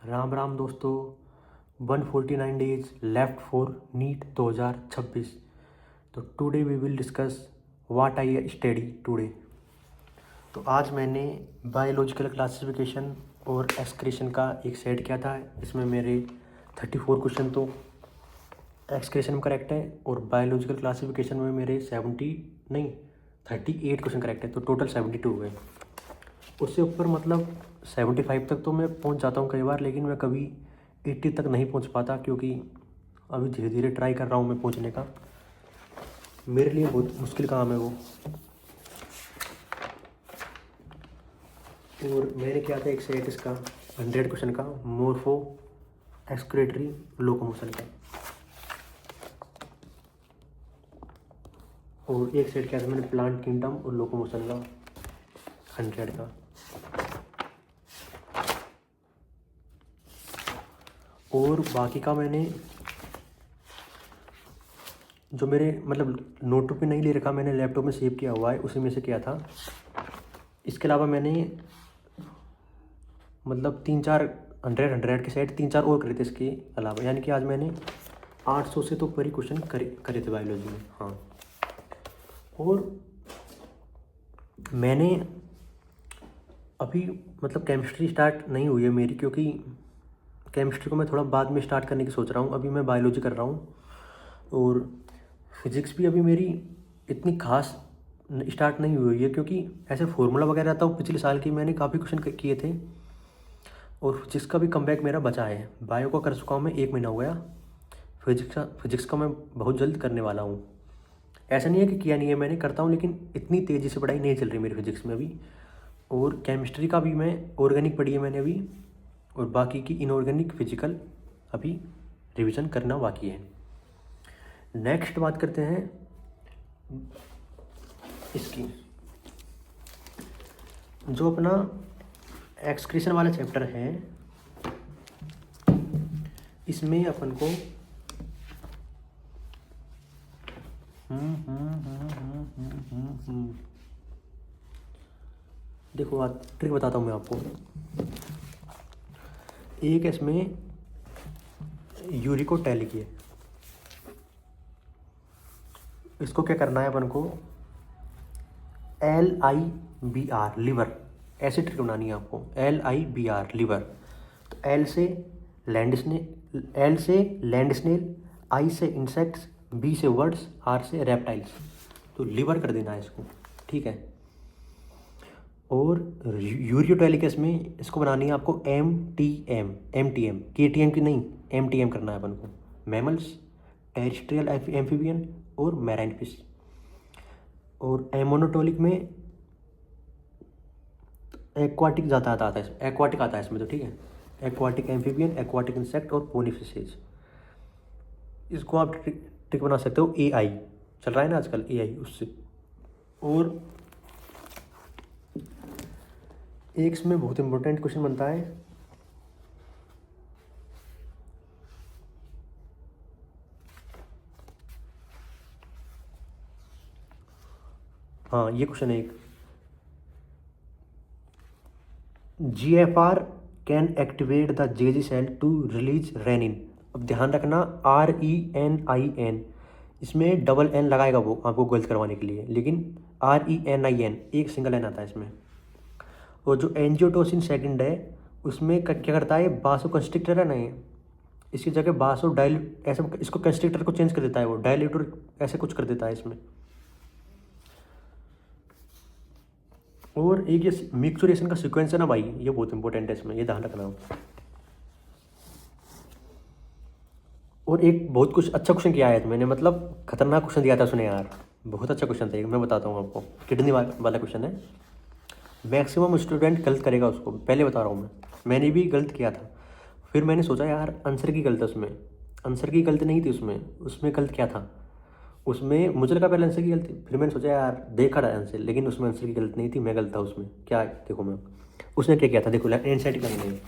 राम राम दोस्तों। 149 days left for NEET 2026। तो today we will discuss what I study today. तो आज मैंने बायोलॉजिकल क्लासिफिकेशन और एक्सक्रीशन का एक सेट किया था। इसमें मेरे 34 क्वेश्चन तो एक्सक्रीशन में करेक्ट है और बायोलॉजिकल क्लासिफिकेशन में मेरे 38 क्वेश्चन करेक्ट है, तो टोटल 72 हुए। उससे ऊपर मतलब 75 तक तो मैं पहुंच जाता हूं कई बार, लेकिन मैं कभी 80 तक नहीं पहुंच पाता, क्योंकि अभी धीरे धीरे ट्राई कर रहा हूं मैं पहुंचने का। मेरे लिए बहुत मुश्किल काम है वो। और मैंने किया था एक सेट इसका 100 क्वेश्चन का, मोर्फो एक्सक्रेटरी लोकोमोशन का, और एक सेट किया था मैंने प्लांट किंगडम और लोकोमोशन का 100 का। और बाकी का मैंने जो मेरे मतलब नोटबुक पे नहीं ले रखा, मैंने लैपटॉप में सेव किया हुआ है, उसी में से किया था। इसके अलावा मैंने मतलब 100 के सेट 3-4 और करे थे इसके अलावा, यानी कि आज मैंने 800 से तो ऊपर ही क्वेश्चन करे थे बायोलॉजी में। हाँ, और मैंने अभी मतलब केमिस्ट्री स्टार्ट नहीं हुई है मेरी, क्योंकि केमिस्ट्री को मैं थोड़ा बाद में स्टार्ट करने की सोच रहा हूँ। अभी मैं बायोलॉजी कर रहा हूँ, और फिज़िक्स भी अभी मेरी इतनी खास स्टार्ट नहीं हुई है, क्योंकि ऐसे फार्मूला वगैरह आता हूँ। पिछले साल की मैंने काफ़ी क्वेश्चन किए थे, और फिजिक्स का भी कमबैक मेरा बचा है। बायो का कर चुका हूँ मैं, 1 महीना हो गया। फिजिक्स का मैं बहुत जल्द करने वाला हूँ। ऐसा नहीं है कि किया नहीं है, मैंने करता हूँ, लेकिन इतनी तेज़ी से पढ़ाई नहीं चल रही मेरी फिजिक्स में अभी। और केमिस्ट्री का भी मैं ऑर्गेनिक पढ़ी है मैंने अभी, और बाकी की इनऑर्गेनिक फिजिकल अभी रिवीजन करना बाकी है। नेक्स्ट बात करते हैं इसकी, जो अपना एक्सक्रीशन वाला चैप्टर है, इसमें अपन को देखो आज ट्रिक बताता हूँ मैं आपको। एक इसमें यूरिकोटैलिक है, इसको क्या करना है अपन को, LIBR लिवर, ऐसी ट्रिक बनानी है आपको। LIBR liver. तो L से लैंड स्नेल, I से इंसेक्ट्स, B से वर्ड्स, R से रेप्टाइल्स। तो लिवर कर देना है इसको, ठीक है। और यूरियोटैलिकस में इसको बनानी है आपको MTM, KTM की नहीं, MTM करना है अपन को। मैमल्स, टेरेस्ट्रियल एम्फीबियन और मैराइन फिश। और एमोनोटोलिक में एक्वाटिक ज़्यादा आता है, एक्वाटिक आता है इसमें, तो ठीक है। एक्वाटिक एम्फीबियन, एक्वाटिक इंसेक्ट और पोनीफिशेज। इसको आप ट्रिक बना सकते हो, AI चल रहा है ना आजकल, AI उससे। और एक इसमें बहुत इंपॉर्टेंट क्वेश्चन बनता है, हाँ ये क्वेश्चन है एक, GFR can activate the JG cell to release renin. अब ध्यान रखना, RENIN, इसमें डबल N लगाएगा वो आपको गलत करवाने के लिए, लेकिन RENIN एक सिंगल N आता है इसमें। और जो एंजियोटोसिन सेकंड है, उसमें क्या करता है, बासो कंस्ट्रिक्टर है ना, ये इसकी जगह बासो डाइल, ऐसे इसको कंस्ट्रिक्टर को चेंज कर देता है वो, डायल्यूटर ऐसे कुछ कर देता है इसमें। और एक ये मिक्सचुरेशन का सीक्वेंस है ना भाई, ये बहुत इंपॉर्टेंट है इसमें, ये ध्यान रखना। और एक बहुत कुछ अच्छा क्वेश्चन किया है मैंने, मतलब खतरनाक क्वेश्चन दिया था उसने यार, बहुत अच्छा क्वेश्चन था, मैं बताता हूँ आपको। किडनी वाला क्वेश्चन है, मैक्सिमम स्टूडेंट गलत करेगा उसको, पहले बता रहा हूँ मैंने भी गलत किया था। फिर मैंने सोचा यार आंसर की गलत है उसमें, आंसर की गलती नहीं थी उसमें गलत क्या था, उसमें मुझे लगा पहले आंसर की गलती, फिर मैंने सोचा यार देखा था आंसर, लेकिन उसमें आंसर की गलती नहीं थी, मैं गलत था उसमें। क्या देखो मैं, उसने क्या किया था, देखो एनसाइट का मैंने,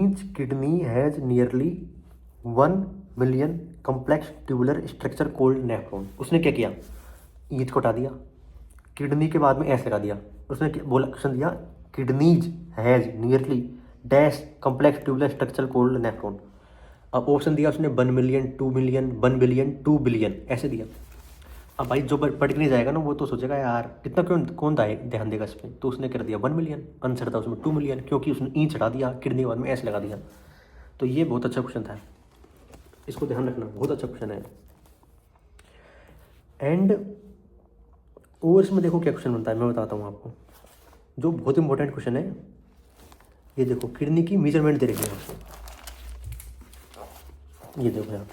each kidney has nearly 1 million complex tubular structure cold nephron. उसने क्या किया, ईच को हटा दिया, किडनी के बाद में ऐसे लगा दिया, उसने बोला क्वेश्चन दिया kidneys has nearly dash complex tubeless structure cold nephron. अब ऑप्शन दिया उसने 1 मिलियन, 2 मिलियन, 1 बिलियन, 2 बिलियन ऐसे दिया। अब भाई जो पढ़ के नहीं जाएगा ना वो तो सोचेगा यार कितना क्यों कौन ध्यान देगा इस पर, तो उसने कर दिया 1 मिलियन, आंसर था उसमें 2 मिलियन, क्योंकि उसने ई चढ़ा दिया किडनी के बाद में ऐसे लगा दिया। तो ये बहुत अच्छा क्वेश्चन था, इसको ध्यान रखना, बहुत अच्छा क्वेश्चन है। एंड और इसमें देखो क्या क्वेश्चन बनता है, मैं बताता हूँ आपको, जो बहुत इंपॉर्टेंट क्वेश्चन है। ये देखो किडनी की मेजरमेंट दे रखी है आपको, ये देखो यहाँ,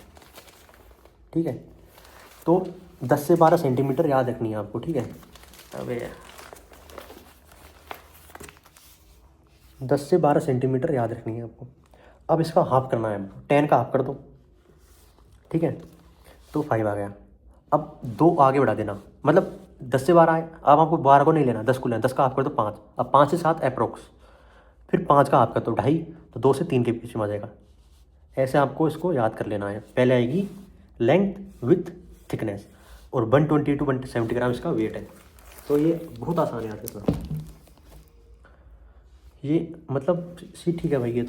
ठीक है। तो 10 से 12 सेंटीमीटर याद रखनी है आपको, ठीक है। अबे 10 से 12 सेंटीमीटर याद रखनी है आपको। अब इसका हाफ करना है, 10 का हाफ कर दो, ठीक है, तो 5 आ गया। अब 2 आगे बढ़ा देना, मतलब 10 से 12 आए, अब आपको 12 को नहीं लेना, 10 को लेना, 10 का हाफ कर दो 5, अब 5 से 7 अप्रोक्स, फिर 5 का हाफ कर दो 2.5, तो 2 से 3 के बीच में आ जाएगा। ऐसे आपको इसको याद कर लेना है। पहले आएगी लेंथ विथ थिकनेस, और 120 to 170 ग्राम इसका वेट है। तो ये बहुत आसान है याद करना, ये मतलब सी ठीक है भाई।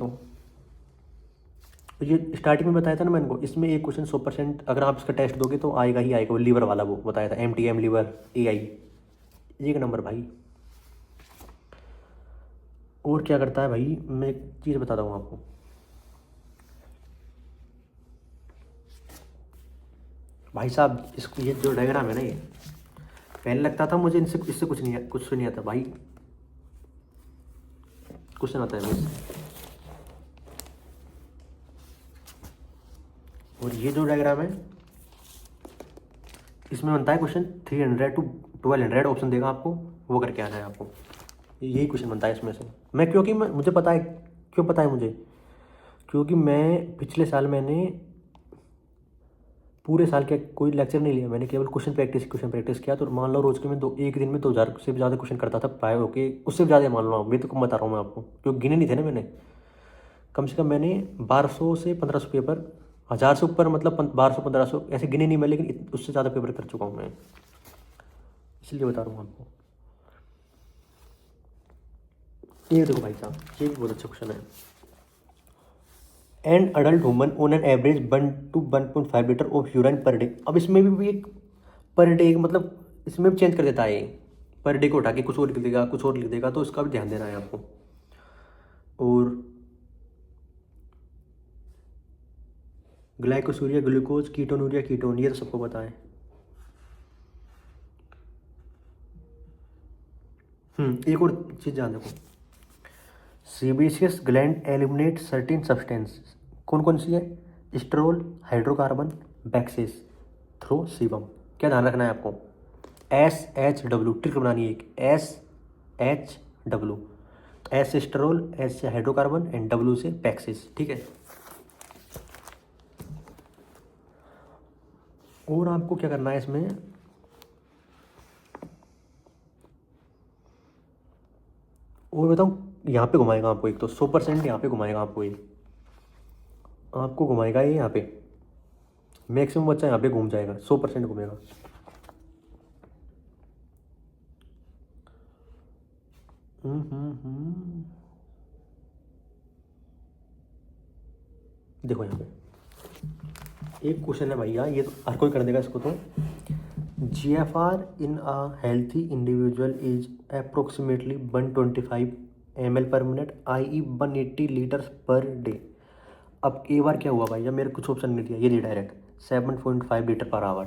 ये स्टार्टिंग में बताया था ना मैंने को, इसमें एक क्वेश्चन 100% अगर आप इसका टेस्ट दोगे तो आएगा ही आएगा, वो लीवर वाला वो बताया था, MTM लीवर AI, एक नंबर भाई। और क्या करता है भाई, मैं एक चीज़ बताता हूँ आपको, भाई साहब इसको, ये जो डायग्राम है ना, ये पहले लगता था मुझे इनसे इससे कुछ नहीं आता भाई, क्वेश्चन आता है बस। और ये जो डायग्राम है इसमें बनता है क्वेश्चन 300 to 1200, ऑप्शन देगा आपको, वो करके आना है आपको, यही क्वेश्चन बनता है इसमें से। मैं क्योंकि मुझे पता है, क्यों पता है मुझे, क्योंकि मैं पिछले साल मैंने पूरे साल के कोई लेक्चर नहीं लिया, मैंने केवल क्वेश्चन प्रैक्टिस किया। तो मान लो रोज के मैं एक दिन में 2000 से भी ज़्यादा क्वेश्चन करता था, प्राय होके उससे भी ज़्यादा मान लो आप, मैं तो कम बता रहा हूँ मैं आपको, क्योंकि गिने नहीं थे ना मैंने। कम से कम मैंने 1200 से 1500 पेपर, 1000 से ऊपर, मतलब 1200 1500 ऐसे गिने नहीं मैं, लेकिन उससे ज़्यादा पेपर कर चुका हूँ मैं, इसलिए बता रहा हूँ आपको। ये देखो भाई साहब, ये भी बहुत अच्छा क्वेश्चन है। An adult woman on an average 1 to 1.5 litre of urine per day. अब इसमें भी एक पर डे, मतलब इसमें भी चेंज कर देता है ये, पर डे को उठा के कुछ और लिख देगा, कुछ और लिख देगा, तो इसका भी ध्यान देना है आपको। और ग्लाइकोसूरिया ग्लूकोज, कीटोनूरिया कीटोन, ये तो सबको पता है। एक और चीज़ ध्यान रखो, sebaceous gland eliminate certain substance, कौन कौन सी है, स्ट्रोल, हाइड्रोकार्बन, बैक्सेस थ्रो सीबम। क्या ध्यान रखना है आपको, SHW, ट्रिक बनानी है एक, SHW, S से स्ट्रोल, S से हाइड्रोकार्बन एंड W से बैक्सेस, ठीक है। और आपको क्या करना है इसमें, और बताऊँ, यहाँ पे घुमाएगा आपको एक, तो 100% यहाँ पे घुमाएगा आपको, ये आपको घुमाएगा ये यहाँ पे, मैक्सिमम बच्चा यहाँ पे घूम जाएगा, 100% घूमेगा। देखो यहाँ पे एक क्वेश्चन है भैया, ये तो हर कोई कर देगा इसको। तो GFR in a healthy individual is approximately 125 ml पर minute, i.e. 180 litres per day. अब एक बार क्या हुआ भाई, जब मेरे कुछ ऑप्शन नहीं दिया, ये दिया डायरेक्ट 7.5 लीटर पर आवर,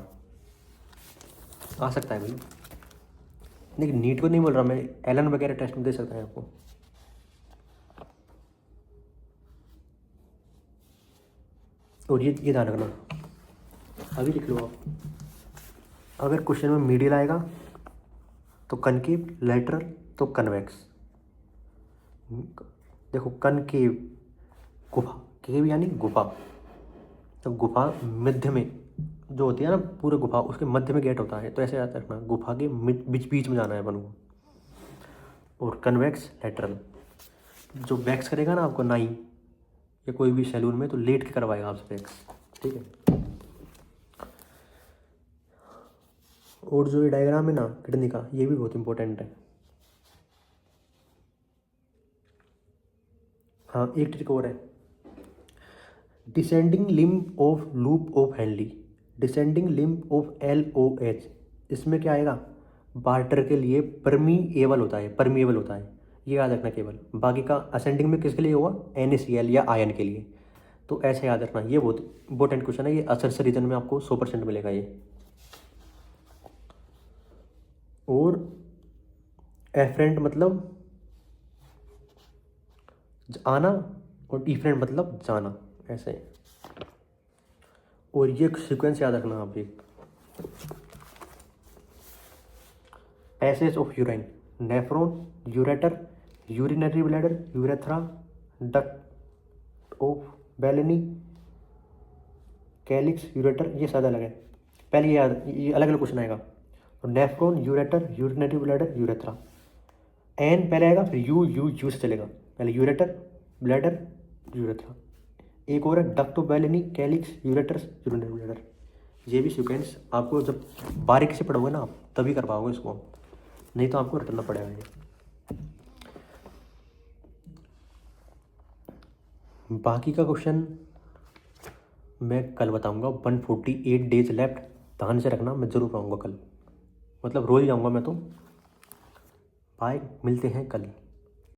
आ सकता है भाई, लेकिन नीट को नहीं बोल रहा मैं, एलन वगैरह टेस्ट में दे सकता है आपको। और ये ध्यान रखना, अभी लिख लो आप, अगर क्वेश्चन में मीडियल आएगा तो कनकेव, लेटरल तो कन्वेक्स। देखो कनकेव, गुफा, केव यानी गुफा, तो गुफा मध्य में जो होती है ना, पूरे गुफा उसके मध्य में गेट होता है, तो ऐसे याद रखना, गुफा के बीच बीच में जाना है अपन को। और कन्वेक्स, लेटरल, जो वैक्स करेगा ना आपको नाई या कोई भी सैलून में, तो लेट के करवाएगा आपसे वैक्स, ठीक है। और जो ये डायग्राम है ना किडनी का, ये भी बहुत इंपॉर्टेंट है। हाँ, एक ट्रिक और है, descending limb of loop of Henley, descending limb of LOH। इसमें क्या आएगा, वाटर के लिए परमीएबल होता है, परमीएबल होता है, ये याद रखना केवल। बाकी का असेंडिंग में किसके लिए होगा, NaCl या आयन के लिए। तो ऐसे याद रखना, ये बहुत इंपॉर्टेंट क्वेश्चन है, ये असर रीजन में आपको 100% मिलेगा ये। और एफरेंट मतलब आना, और डिफरेंट मतलब जाना, ऐसे। और ये सीक्वेंस याद रखना आप, एक passage of urine, nephron, ureter, urinary bladder, urethra, duct of Bellini, calyx, ureter, ये सादा अलग है। पहले ये याद, ये अलग अलग क्वेश्चन आएगा। तो nephron, ureter, urinary bladder, urethra, एन पहले आएगा, फिर यू से चलेगा, पहले यूरेटर, ब्लैडर, यूरेथ्रा। एक और है duct of Bellini, calyx, ureters, urinary bladder. ये भी सीक्वेंस आपको जब बारीकी से पढ़ोगे ना आप, तभी कर पाओगे इसको, नहीं तो आपको रटना पड़ेगा ये। बाकी का क्वेश्चन मैं कल बताऊंगा। 148 डेज लेफ्ट, ध्यान से रखना, मैं ज़रूर आऊँगा कल, मतलब रोज़ ही आऊँगा मैं तो। बाय, मिलते हैं कल।